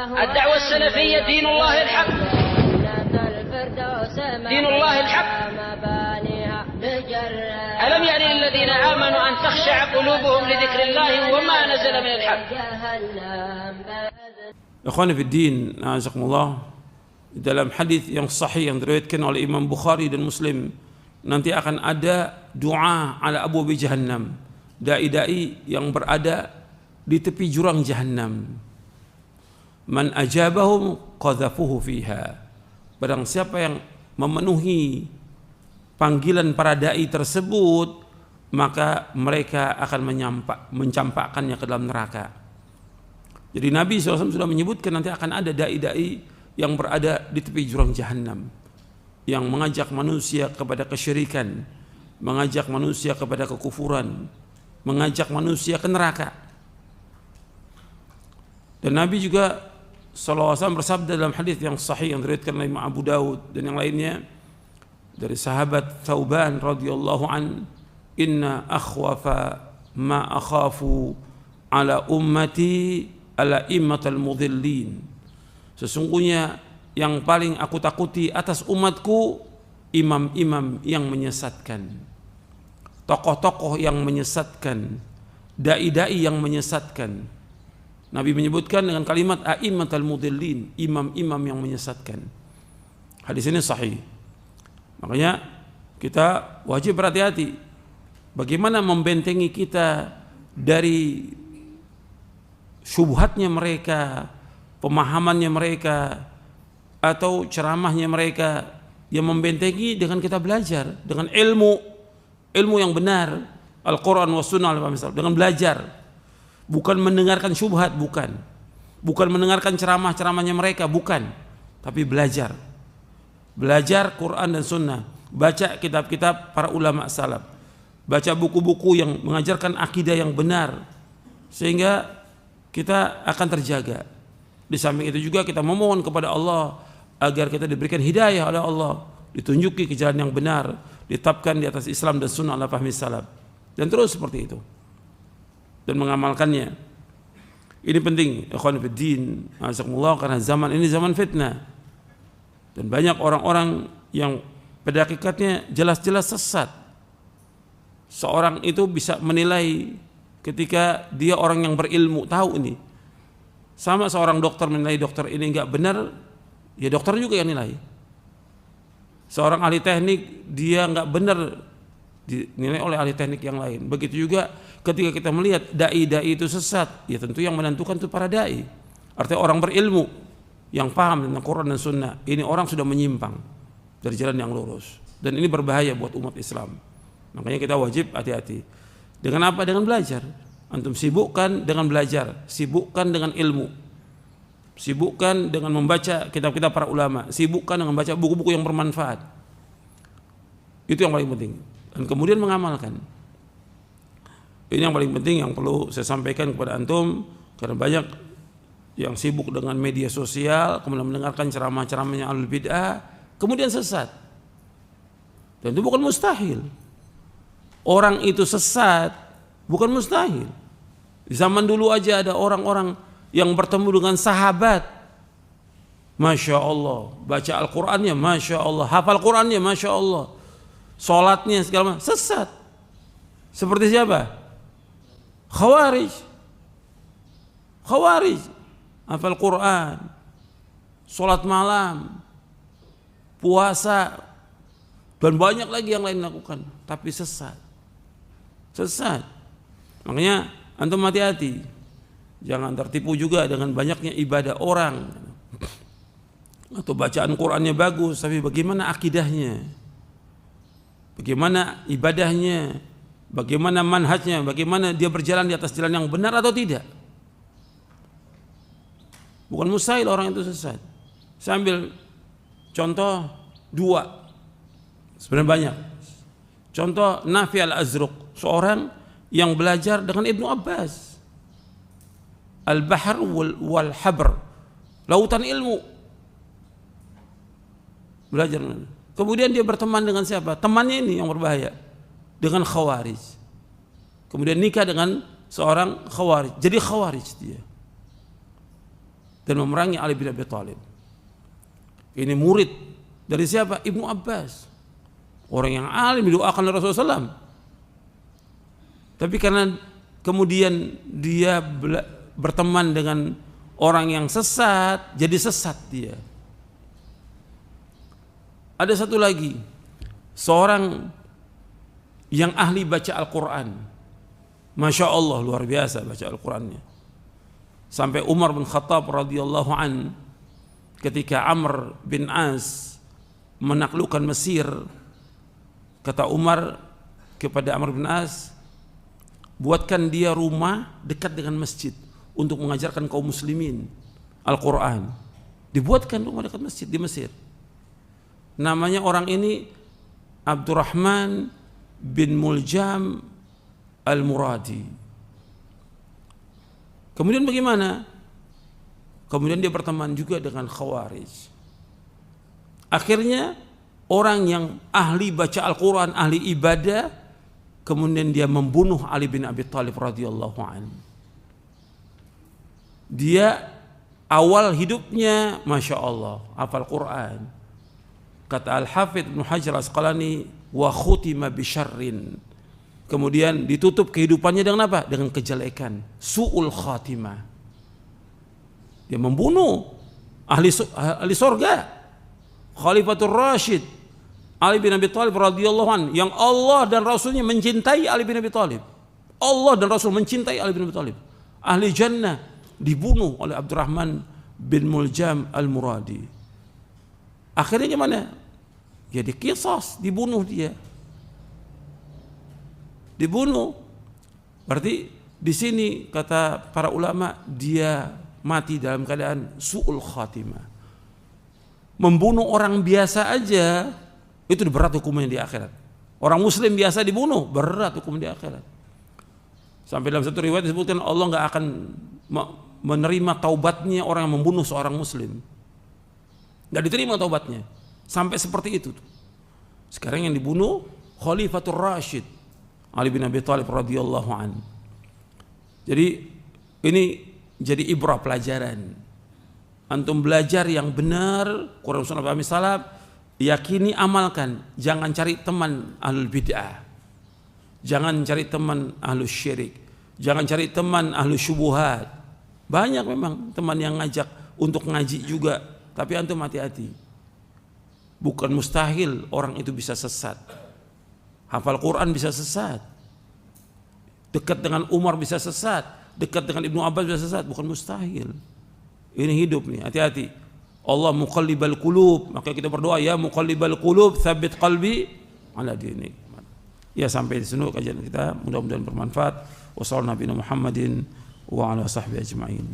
الدعوة السلفية دين الله الحق، دين الله الحق. ألم يأن للذين آمنوا أن تخشع قلوبهم لذكر الله وما نزل من الحق. Ikhwani fi din, azakumullah, dalam hadis yang sahih yang diriwayatkan oleh Imam Bukhari dan Muslim, nanti akan ada doa ala abwabi jahannam, dai-dai yang berada di tepi jurang jahannam. Man ajabahum qadhafuhu fiha. Barang siapa yang memenuhi panggilan para dai tersebut, maka mereka akan mencampakkannya ke dalam neraka. Jadi Nabi SAW sudah menyebutkan nanti akan ada dai-dai yang berada di tepi jurang jahannam, yang mengajak manusia kepada kesyirikan, mengajak manusia kepada kekufuran, mengajak manusia ke neraka. Dan Nabi juga SAW bersabda dalam hadis yang sahih yang diriwayatkan oleh Imam Abu Dawud dan yang lainnya dari sahabat Thauban radhiyallahu an, inna akhwafa ma akhafu ala ummati ala immatal mudhillin. Sesungguhnya yang paling aku takuti atas umatku imam-imam yang menyesatkan, tokoh-tokoh yang menyesatkan, dai-dai yang menyesatkan. Nabi menyebutkan dengan kalimat a'immatal mudhillin, imam-imam yang menyesatkan. Hadis ini sahih. Makanya kita wajib berhati-hati bagaimana membentengi kita dari syubhatnya mereka, pemahamannya mereka, atau ceramahnya mereka, yang membentengi dengan kita belajar dengan ilmu yang benar, Al-Quran wa Sunnah, dengan belajar, bukan mendengarkan syubhat, bukan mendengarkan ceramah-ceramahnya mereka, bukan, tapi belajar Quran dan Sunnah, baca kitab-kitab para ulama salaf, baca buku-buku yang mengajarkan akidah yang benar, sehingga kita akan terjaga. Di samping itu juga kita memohon kepada Allah agar kita diberikan hidayah oleh Allah, ditunjuki ke jalan yang benar, ditetapkan di atas Islam dan Sunnah ala fahmi salaf, dan terus seperti itu dan mengamalkannya. Ini penting, ikhwan fiddin, azakumullah, karena zaman ini zaman fitnah dan banyak orang-orang yang pada hakikatnya jelas-jelas sesat. Seorang itu bisa menilai ketika dia orang yang berilmu, tahu ini. Sama seorang dokter menilai dokter ini enggak benar, ya dokter juga yang nilai. Seorang ahli teknik dia enggak benar, dinilai oleh ahli teknik yang lain. Begitu juga ketika kita melihat dai-dai itu sesat, ya tentu yang menentukan itu para dai. Artinya orang berilmu yang paham tentang Quran dan Sunnah, ini orang sudah menyimpang dari jalan yang lurus, dan ini berbahaya buat umat Islam. Makanya kita wajib hati-hati. Dengan apa? Dengan belajar. Antum sibukkan dengan belajar, sibukkan dengan ilmu, sibukkan dengan membaca kitab-kitab para ulama, sibukkan dengan membaca buku-buku yang bermanfaat. Itu yang paling penting. Dan kemudian mengamalkan. Ini yang paling penting yang perlu saya sampaikan kepada antum, karena banyak yang sibuk dengan media sosial, kemudian mendengarkan ceramah-ceramahnya ahlul bid'ah, kemudian sesat. Dan itu bukan mustahil. Orang itu sesat bukan mustahil. Di zaman dulu aja ada orang-orang yang bertemu dengan sahabat, Masya Allah, baca Al-Qurannya Masya Allah, hafal Qurannya Masya Allah, sholatnya segala macam, sesat. Seperti siapa? Khawarij, hafal Quran, sholat malam, puasa, dan banyak lagi yang lain lakukan, tapi sesat. Makanya antum hati-hati, jangan tertipu juga dengan banyaknya ibadah orang atau bacaan Qurannya bagus, tapi bagaimana akidahnya, bagaimana ibadahnya, bagaimana manhajnya, bagaimana dia berjalan di atas jalan yang benar atau tidak. Bukan mustahil orang itu sesat. Saya ambil contoh dua, sebenarnya banyak. Contoh Nafi al-Azruq, seorang yang belajar dengan Ibnu Abbas, Al-Bahr wal Habr, lautan ilmu, belajar. Kemudian dia berteman dengan siapa? Temannya ini yang berbahaya, dengan Khawarij. Kemudian nikah dengan seorang Khawarij, jadi Khawarij dia. dan memerangi Ali bin Abi Thalib. Ini murid dari siapa? Ibnu Abbas. Orang yang alim didoakan oleh Rasulullah SAW. Tapi karena kemudian dia berteman dengan orang yang sesat, jadi sesat dia. Ada satu lagi, seorang yang ahli baca Al-Quran. Masya Allah, luar biasa baca Al-Qurannya. Sampai Umar bin Khattab radhiyallahu an, ketika Amr bin As menaklukkan Mesir, kata Umar kepada Amr bin As, buatkan dia rumah dekat dengan masjid untuk mengajarkan kaum muslimin Al-Quran. Dibuatkan rumah dekat masjid di Mesir. Namanya orang ini Abdurrahman bin Muljam Al-Muradi. Kemudian bagaimana? Kemudian dia berteman juga dengan Khawarij. Akhirnya orang yang ahli baca Al-Quran, ahli ibadah, kemudian dia membunuh Ali bin Abi Thalib radhiyallahu anhu. Dia awal hidupnya Masya Allah hafal Quran. Kata Al-Hafidh Ibnu Hajar Asqalani, wa khutima bisyarrin. Kemudian ditutup kehidupannya dengan apa? Dengan kejelekan, su'ul khatimah. Dia membunuh ahli surga, Khalifatul Rashid Ali bin Abi Thalib radhiyallahu anhu, yang Allah dan Rasulnya mencintai Ali bin Abi Thalib. Allah dan Rasul mencintai Ali bin Abi Thalib. Ahli jannah, dibunuh oleh Abdurrahman bin Muljam Al-Muradi. Akhirnya gimana? Jadi qisas, dibunuh dia. Dibunuh. Berarti di sini kata para ulama, dia mati dalam keadaan su'ul khatimah. Membunuh orang biasa aja itu berat hukumnya di akhirat. Orang muslim biasa dibunuh, berat hukum di akhirat. Sampai dalam satu riwayat disebutkan Allah nggak akan menerima taubatnya orang yang membunuh seorang muslim. Nggak diterima taubatnya. Sampai seperti itu. Sekarang yang dibunuh Khalifatul Rashid Ali bin Abi Thalib radhiyallahu anhu. Jadi ini jadi ibrah, pelajaran. Antum belajar yang benar, Quran Sunnah Fahmi Salaf, yakini, amalkan. Jangan cari teman ahlul bid'ah. Jangan cari teman ahlus syirik. Jangan cari teman ahlus syubuhat. Banyak memang teman yang ngajak untuk ngaji juga, tapi antum hati-hati. Bukan mustahil orang itu bisa sesat. Hafal Quran bisa sesat. Dekat dengan Umar bisa sesat. Dekat dengan Ibnu Abbas bisa sesat. Bukan mustahil. Ini hidup nih, hati-hati. Allah muqallibal qulub, maka kita berdoa, ya muqallibal qulub tsabbit qalbi ala dinik. Ya, sampai di sini kajian kita, mudah-mudahan bermanfaat. Wassallallahu Muhammadin wa ala sahbihi ajma'in.